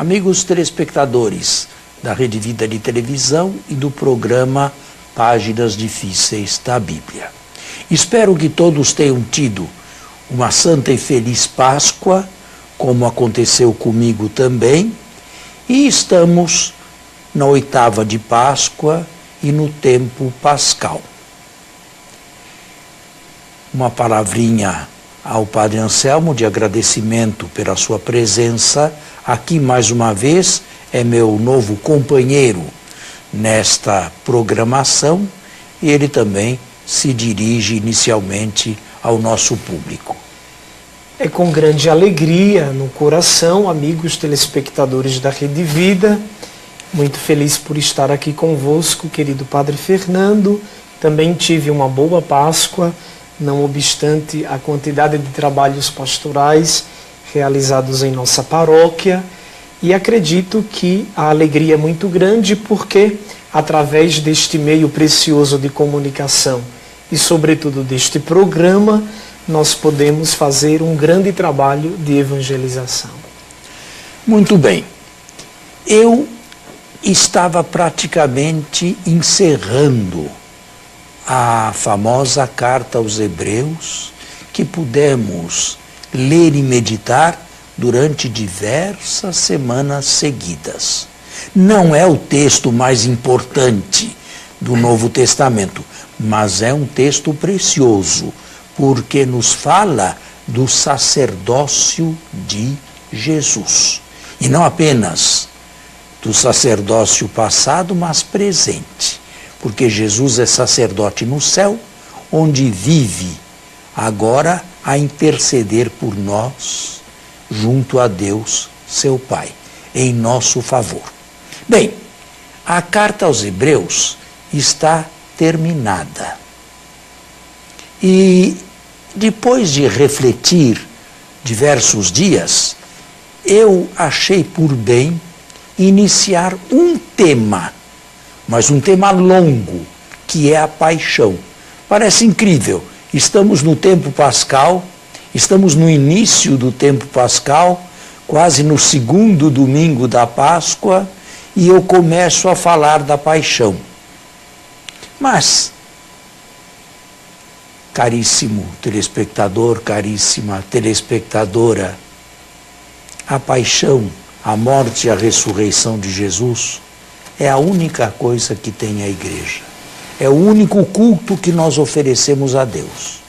Amigos telespectadores da Rede Vida de Televisão e do programa Páginas Difíceis da Bíblia. Espero que todos tenham tido uma santa e feliz Páscoa, como aconteceu comigo também, e estamos na 8ª de Páscoa e no tempo pascal. Uma palavrinha ao Padre Anselmo de agradecimento pela sua presença aqui mais uma vez, é meu novo companheiro nesta programação e ele também se dirige inicialmente ao nosso público. É com grande alegria no coração, amigos telespectadores da Rede Vida, muito feliz por estar aqui convosco, querido Padre Fernando. Também tive uma boa Páscoa, não obstante a quantidade de trabalhos pastorais realizados em nossa paróquia, e acredito que a alegria é muito grande porque, através deste meio precioso de comunicação e, sobretudo, deste programa, nós podemos fazer um grande trabalho de evangelização. Muito bem. Eu estava praticamente encerrando a famosa carta aos Hebreus, que pudemos ler e meditar durante diversas semanas seguidas. Não é o texto mais importante do Novo Testamento, mas é um texto precioso, porque nos fala do sacerdócio de Jesus. E não apenas do sacerdócio passado, mas presente, porque Jesus é sacerdote no céu, onde vive agora a interceder por nós, junto a Deus, seu Pai, em nosso favor. Bem, a carta aos Hebreus está terminada. E depois de refletir diversos dias, eu achei por bem iniciar um tema, mas um tema longo, que é a paixão. Parece incrível. Estamos no tempo pascal, estamos no início do tempo pascal, quase no 2º domingo da Páscoa, e eu começo a falar da paixão. Mas, caríssimo telespectador, caríssima telespectadora, a paixão, a morte e a ressurreição de Jesus é a única coisa que tem a igreja. É o único culto que nós oferecemos a Deus.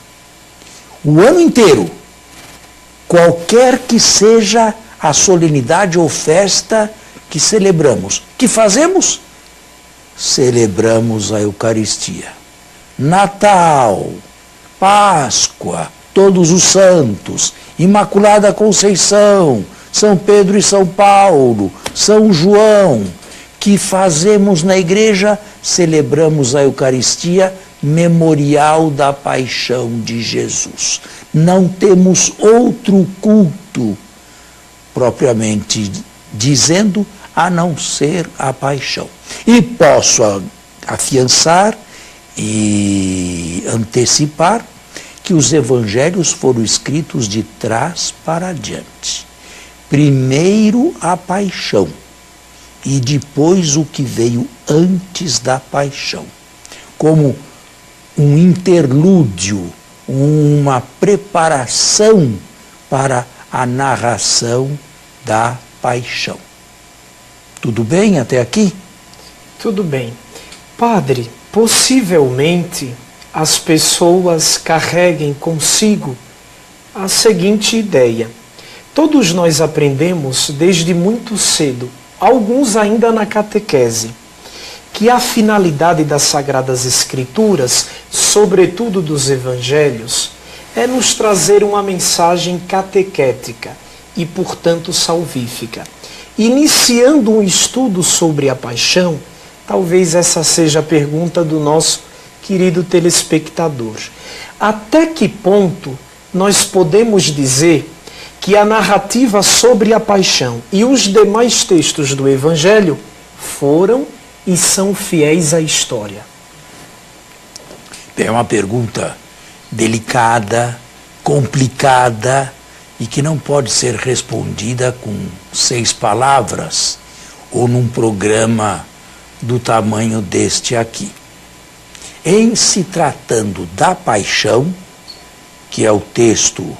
O ano inteiro, qualquer que seja a solenidade ou festa que celebramos, que fazemos? Celebramos a Eucaristia. Natal, Páscoa, Todos os Santos, Imaculada Conceição, São Pedro e São Paulo, São João, que fazemos na igreja, celebramos a Eucaristia, memorial da paixão de Jesus. Não temos outro culto, propriamente dizendo, a não ser a paixão. E posso afiançar e antecipar que os evangelhos foram escritos de trás para adiante. Primeiro a paixão, e depois o que veio antes da paixão, como um interlúdio, uma preparação para a narração da paixão. Tudo bem até aqui? Tudo bem. Padre, possivelmente as pessoas carreguem consigo a seguinte ideia. Todos nós aprendemos desde muito cedo, alguns ainda na catequese, que a finalidade das Sagradas Escrituras, sobretudo dos Evangelhos, é nos trazer uma mensagem catequética e, portanto, salvífica. Iniciando um estudo sobre a paixão, talvez essa seja a pergunta do nosso querido telespectador. Até que ponto nós podemos dizer que a narrativa sobre a paixão e os demais textos do Evangelho foram e são fiéis à história? É uma pergunta delicada, complicada e que não pode ser respondida com 6 palavras ou num programa do tamanho deste aqui. Em se tratando da paixão, que é o texto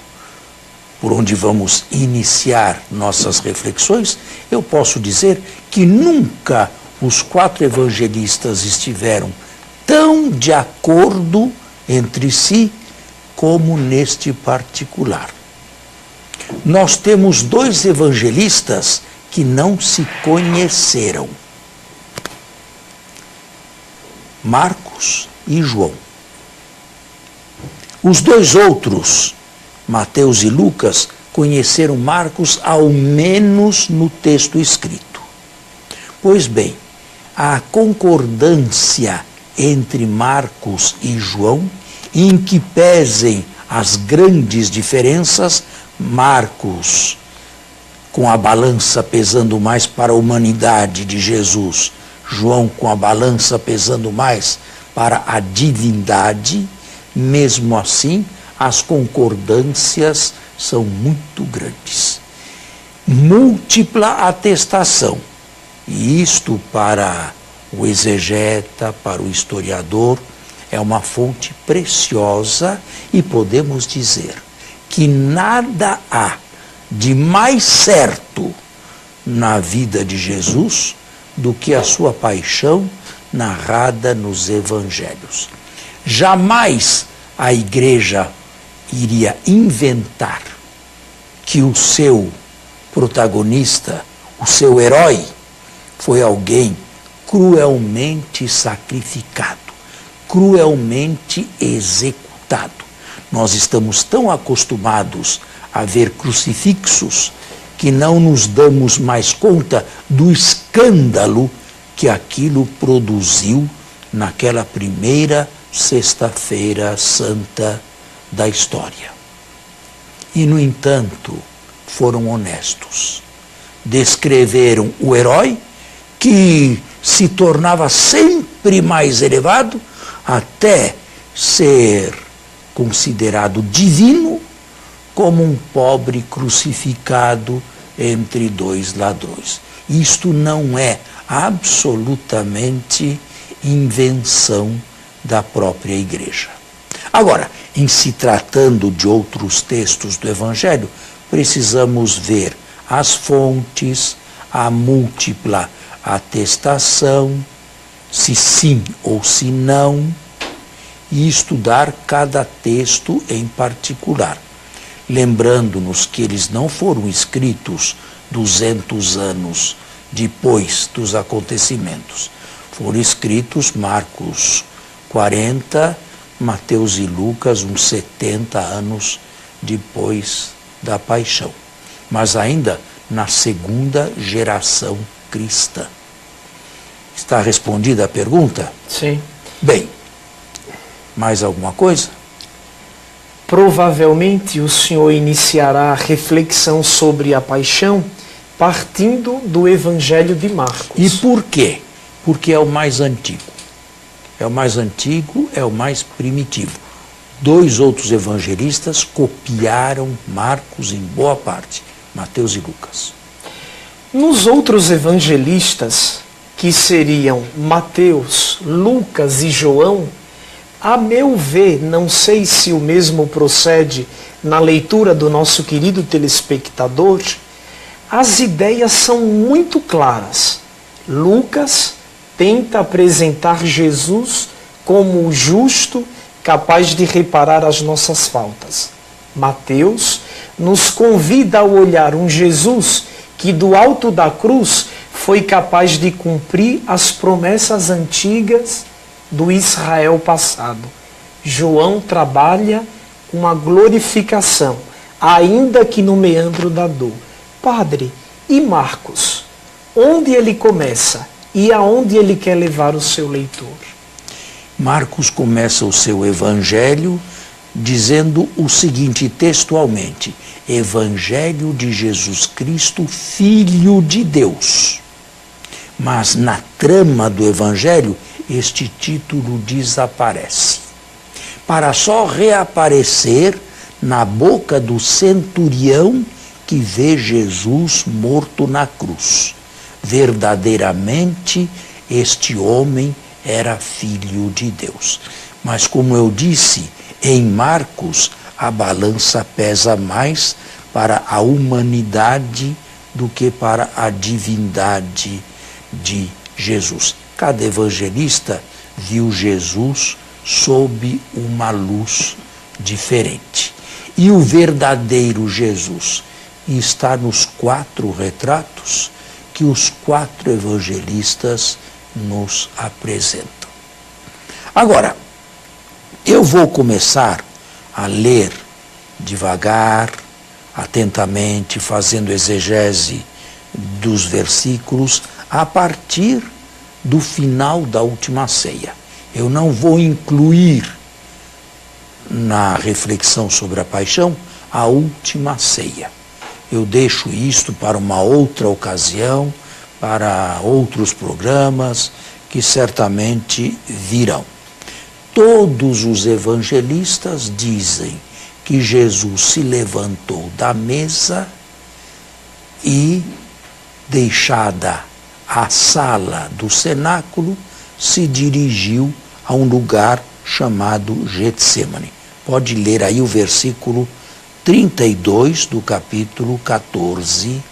por onde vamos iniciar nossas reflexões, eu posso dizer que nunca os 4 evangelistas estiveram tão de acordo entre si como neste particular. Nós temos 2 evangelistas que não se conheceram: Marcos e João. Os 2 outros, Mateus e Lucas, conheceram Marcos ao menos no texto escrito. Pois bem, a concordância entre Marcos e João, em que pesem as grandes diferenças, Marcos com a balança pesando mais para a humanidade de Jesus, João com a balança pesando mais para a divindade, mesmo assim, as concordâncias são muito grandes. Múltipla atestação. E isto, para o exegeta, para o historiador, é uma fonte preciosa e podemos dizer que nada há de mais certo na vida de Jesus do que a sua paixão narrada nos evangelhos. Jamais a igreja iria inventar que o seu protagonista, o seu herói, foi alguém cruelmente sacrificado, cruelmente executado. Nós estamos tão acostumados a ver crucifixos que não nos damos mais conta do escândalo que aquilo produziu naquela primeira Sexta-feira Santa da história. E, no entanto, foram honestos. Descreveram o herói que se tornava sempre mais elevado até ser considerado divino como um pobre crucificado entre 2 ladrões. Isto não é absolutamente invenção da própria igreja. Agora, em se tratando de outros textos do Evangelho, precisamos ver as fontes, a múltipla atestação, se sim ou se não, e estudar cada texto em particular, lembrando-nos que eles não foram escritos 200 anos depois dos acontecimentos. Foram escritos Marcos 40, Mateus e Lucas uns 70 anos depois da paixão, mas ainda na 2ª geração cristã. Está respondida a pergunta? Sim. Bem, mais alguma coisa? Provavelmente o senhor iniciará a reflexão sobre a paixão partindo do Evangelho de Marcos. E por quê? Porque é o mais antigo. É o mais antigo, é o mais primitivo. 2 outros evangelistas copiaram Marcos em boa parte, Mateus e Lucas. Nos outros evangelistas, que seriam Mateus, Lucas e João, a meu ver, não sei se o mesmo procede na leitura do nosso querido telespectador, as ideias são muito claras. Lucas tenta apresentar Jesus como o justo, capaz de reparar as nossas faltas. Mateus nos convida a olhar um Jesus que do alto da cruz foi capaz de cumprir as promessas antigas do Israel passado. João trabalha com a glorificação, ainda que no meandro da dor. Padre, e Marcos? Onde ele começa e aonde ele quer levar o seu leitor? Marcos começa o seu evangelho dizendo o seguinte textualmente: Evangelho de Jesus Cristo, Filho de Deus. Mas na trama do evangelho, este título desaparece, para só reaparecer na boca do centurião que vê Jesus morto na cruz. Verdadeiramente, este homem era filho de Deus. Mas, como eu disse, em Marcos, a balança pesa mais para a humanidade do que para a divindade de Jesus. Cada evangelista viu Jesus sob uma luz diferente. E o verdadeiro Jesus está nos 4 retratos que os 4 evangelistas nos apresentam. Agora, eu vou começar a ler devagar, atentamente, fazendo exegese dos versículos a partir do final da última ceia. Eu não vou incluir na reflexão sobre a paixão a última ceia. Eu deixo isto para uma outra ocasião, para outros programas que certamente virão. Todos os evangelistas dizem que Jesus se levantou da mesa e, deixada a sala do cenáculo, se dirigiu a um lugar chamado Getsêmani. Pode ler aí o versículo 32 do capítulo 14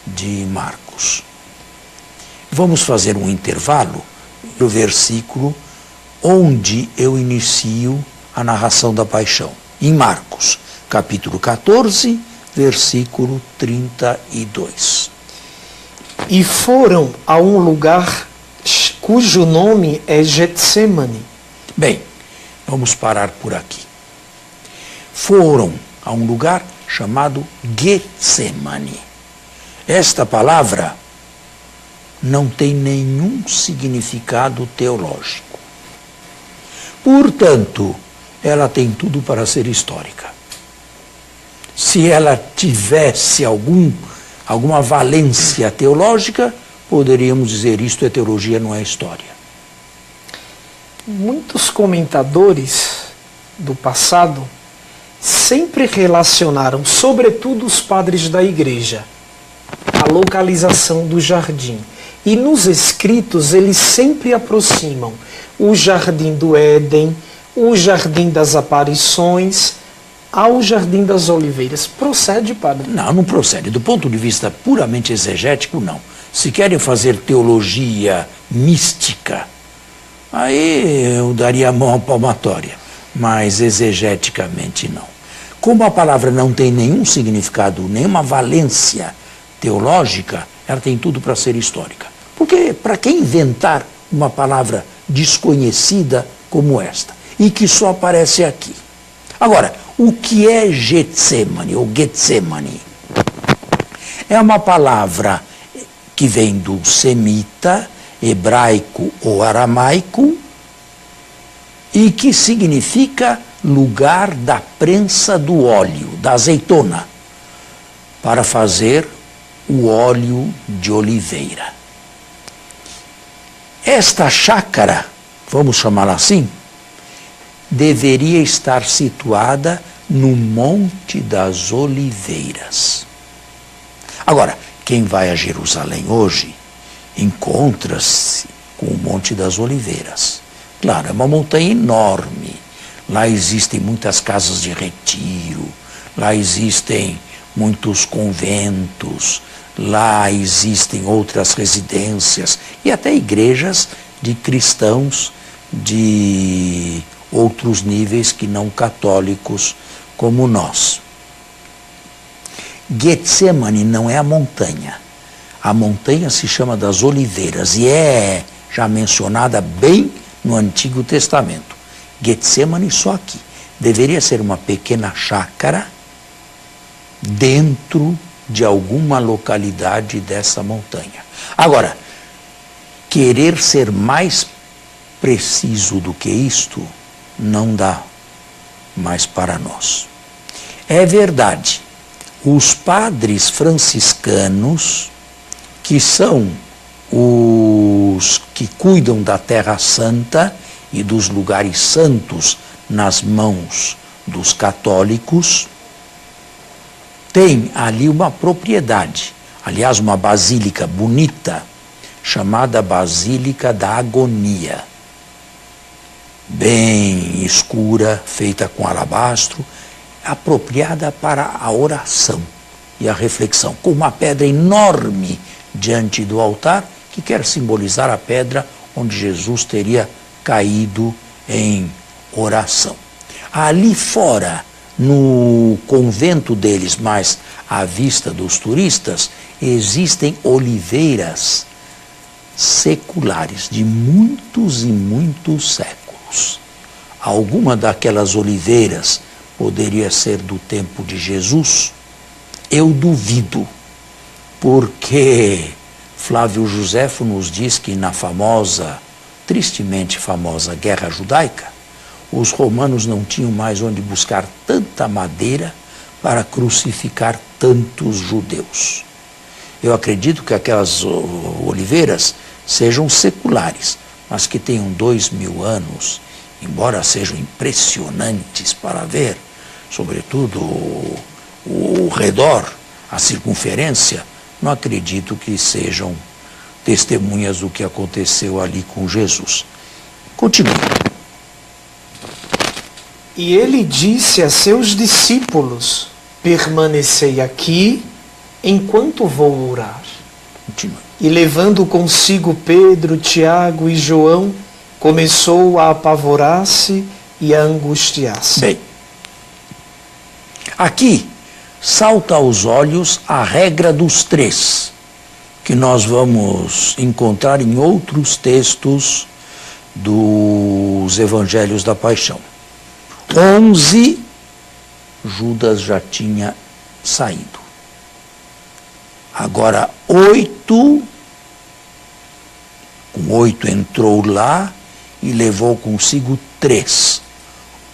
de Marcos. Vamos fazer um intervalo no versículo onde eu inicio a narração da paixão. Em Marcos, capítulo 14, versículo 32. E foram a um lugar cujo nome é Getsêmani. Bem, vamos parar por aqui. Foram a um lugar chamado Getsêmani. Esta palavra não tem nenhum significado teológico. Portanto, ela tem tudo para ser histórica. Se ela tivesse alguma valência teológica, poderíamos dizer isto é teologia, não é história. Muitos comentadores do passado sempre relacionaram, sobretudo os padres da igreja, a localização do jardim. E nos escritos eles sempre aproximam o jardim do Éden, o jardim das aparições, ao jardim das oliveiras. Procede, padre? Não, não procede. Do ponto de vista puramente exegético, não. Se querem fazer teologia mística, aí eu daria a mão à palmatória, mas exegeticamente não. Como a palavra não tem nenhum significado, nenhuma valência teológica, ela tem tudo para ser histórica. Porque para que inventar uma palavra desconhecida como esta, e que só aparece aqui? Agora, o que é Getsêmani ou Getsemani? É uma palavra que vem do semita, hebraico ou aramaico, e que significa lugar da prensa do óleo, da azeitona, para fazer o óleo de oliveira. Esta chácara, vamos chamá-la assim, deveria estar situada no Monte das Oliveiras. Agora, quem vai a Jerusalém hoje encontra-se com o Monte das Oliveiras. Claro, é uma montanha enorme. Lá existem muitas casas de retiro, lá existem muitos conventos, lá existem outras residências e até igrejas de cristãos de outros níveis que não católicos como nós. Getsemani não é a montanha. A montanha se chama das Oliveiras e é já mencionada bem no Antigo Testamento. Getsemani só aqui. Deveria ser uma pequena chácara dentro de alguma localidade dessa montanha. Agora, querer ser mais preciso do que isto não dá mais para nós. É verdade, os padres franciscanos, que são os que cuidam da Terra Santa e dos lugares santos nas mãos dos católicos, tem ali uma propriedade, aliás, uma basílica bonita, chamada Basílica da Agonia. Bem escura, feita com alabastro, apropriada para a oração e a reflexão, com uma pedra enorme diante do altar, que quer simbolizar a pedra onde Jesus teria caído em oração. Ali fora, no convento deles, mas à vista dos turistas, existem oliveiras seculares de muitos e muitos séculos. Alguma daquelas oliveiras poderia ser do tempo de Jesus? Eu duvido, porque Flávio Joséfo nos diz que na famosa, tristemente famosa Guerra Judaica, os romanos não tinham mais onde buscar tanta madeira para crucificar tantos judeus. Eu acredito que aquelas oliveiras sejam seculares, mas que tenham 2000 anos, embora sejam impressionantes para ver, sobretudo o redor, a circunferência, não acredito que sejam testemunhas do que aconteceu ali com Jesus. Continue. E ele disse a seus discípulos: permanecei aqui enquanto vou orar. Continue. E levando consigo Pedro, Tiago e João, começou a apavorar-se e a angustiar-se. Bem, aqui salta aos olhos a regra dos três, que nós vamos encontrar em outros textos dos Evangelhos da Paixão. 11, Judas já tinha saído. Agora 8, com 8 entrou lá e levou consigo 3.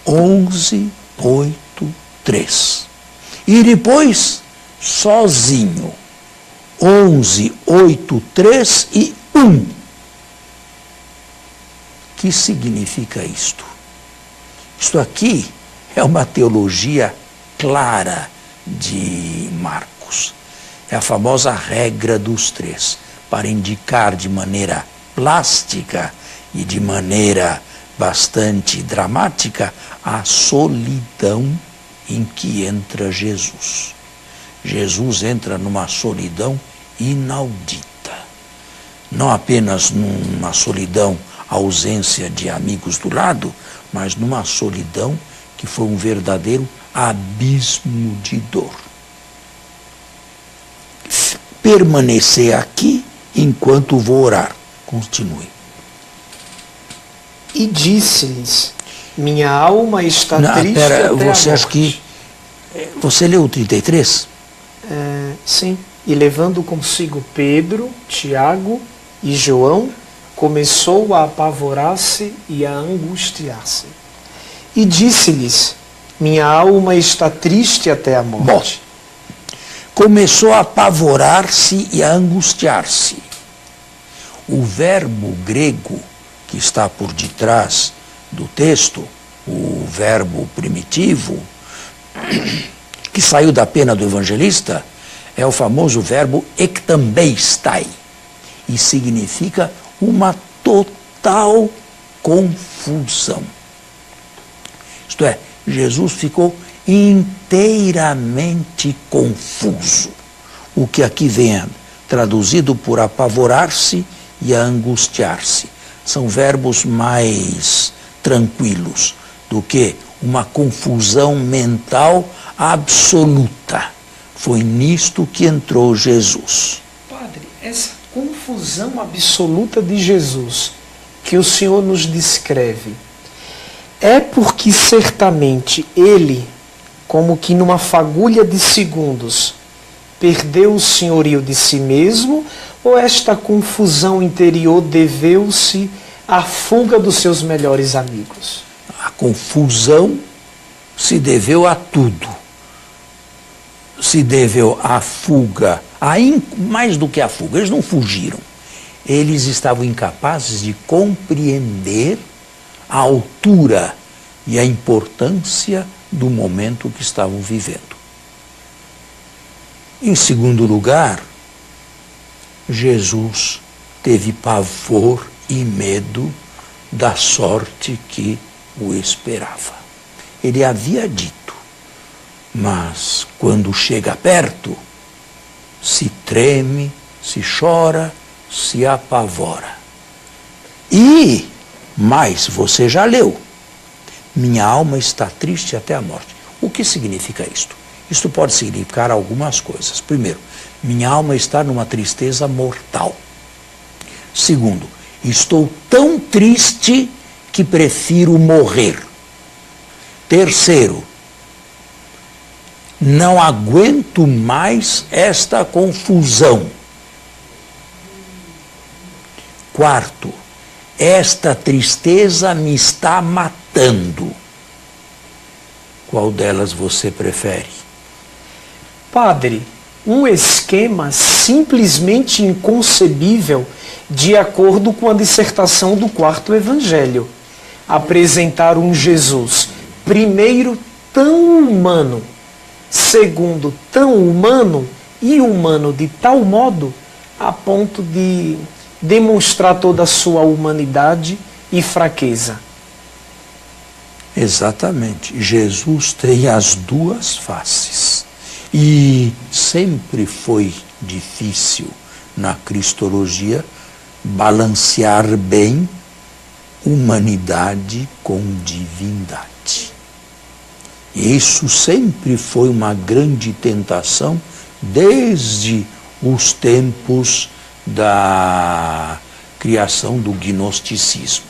11, 8, 3. E depois, sozinho, 11, 8, 3 e 1. Que significa isto? Isto aqui é uma teologia clara de Marcos. É a famosa regra dos três, para indicar de maneira plástica e de maneira bastante dramática a solidão em que entra Jesus. Jesus entra numa solidão inaudita. Não apenas numa solidão, ausência de amigos do lado, mas numa solidão que foi um verdadeiro abismo de dor. Permanecer aqui enquanto vou orar. Continue. E disse-lhes: minha alma está triste até a você acha morte. que... Você leu o 33? Sim. E levando consigo Pedro, Tiago e João, começou a apavorar-se e a angustiar-se. E disse-lhes: minha alma está triste até a morte. Bom, começou a apavorar-se e a angustiar-se. O verbo grego que está por detrás do texto, o verbo primitivo, que saiu da pena do evangelista, é o famoso verbo ektambeistai, e significa uma total confusão. Isto é, Jesus ficou inteiramente confuso. O que aqui vem traduzido por apavorar-se e a angustiar-se. São verbos mais tranquilos do que uma confusão mental absoluta. Foi nisto que entrou Jesus. Padre, essa confusão absoluta de Jesus que o Senhor nos descreve é porque certamente ele, como que numa fagulha de segundos, perdeu o senhorio de si mesmo, ou esta confusão interior deveu-se à fuga dos seus melhores amigos? A confusão se deveu a tudo. Se deveu à fuga, mais do que à fuga, eles não fugiram. Eles estavam incapazes de compreender a altura e a importância do momento que estavam vivendo. Em segundo lugar, Jesus teve pavor e medo da sorte que o esperava. Ele havia dito, mas quando chega perto, se treme, se chora, se apavora. E, mais, você já leu, minha alma está triste até a morte. O que significa isto? Isto pode significar algumas coisas. Primeiro, minha alma está numa tristeza mortal. Segundo, estou tão triste que prefiro morrer. Terceiro, não aguento mais esta confusão. Quarto, esta tristeza me está matando. Qual delas você prefere? Padre, um esquema simplesmente inconcebível de acordo com a dissertação do quarto evangelho. Apresentar um Jesus, primeiro, tão humano, segundo, tão humano e humano de tal modo a ponto de demonstrar toda a sua humanidade e fraqueza. Exatamente. Jesus tem as duas faces. E sempre foi difícil na cristologia balancear bem humanidade com divindade. E isso sempre foi uma grande tentação desde os tempos da criação do gnosticismo.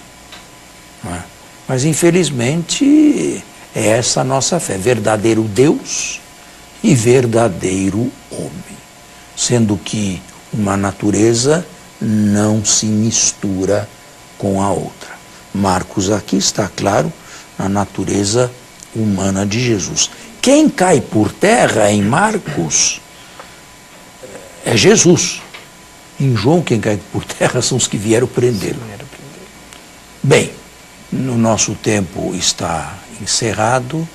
Não é? Mas, infelizmente, é essa a nossa fé. Verdadeiro Deus e verdadeiro homem. Sendo que uma natureza não se mistura com a outra. Marcos aqui está claro na natureza humana de Jesus. Quem cai por terra em Marcos é Jesus. Em João, quem cai por terra são os que vieram prendê-lo. Bem, o nosso tempo está encerrado,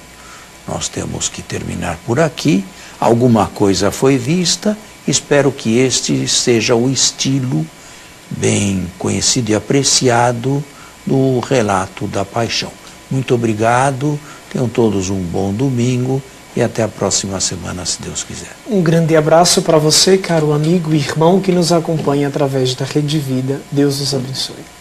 nós temos que terminar por aqui. Alguma coisa foi vista, espero que este seja o estilo bem conhecido e apreciado do relato da paixão. Muito obrigado, tenham todos um bom domingo e até a próxima semana, se Deus quiser. Um grande abraço para você, caro amigo e irmão que nos acompanha através da Rede Vida. Deus os abençoe.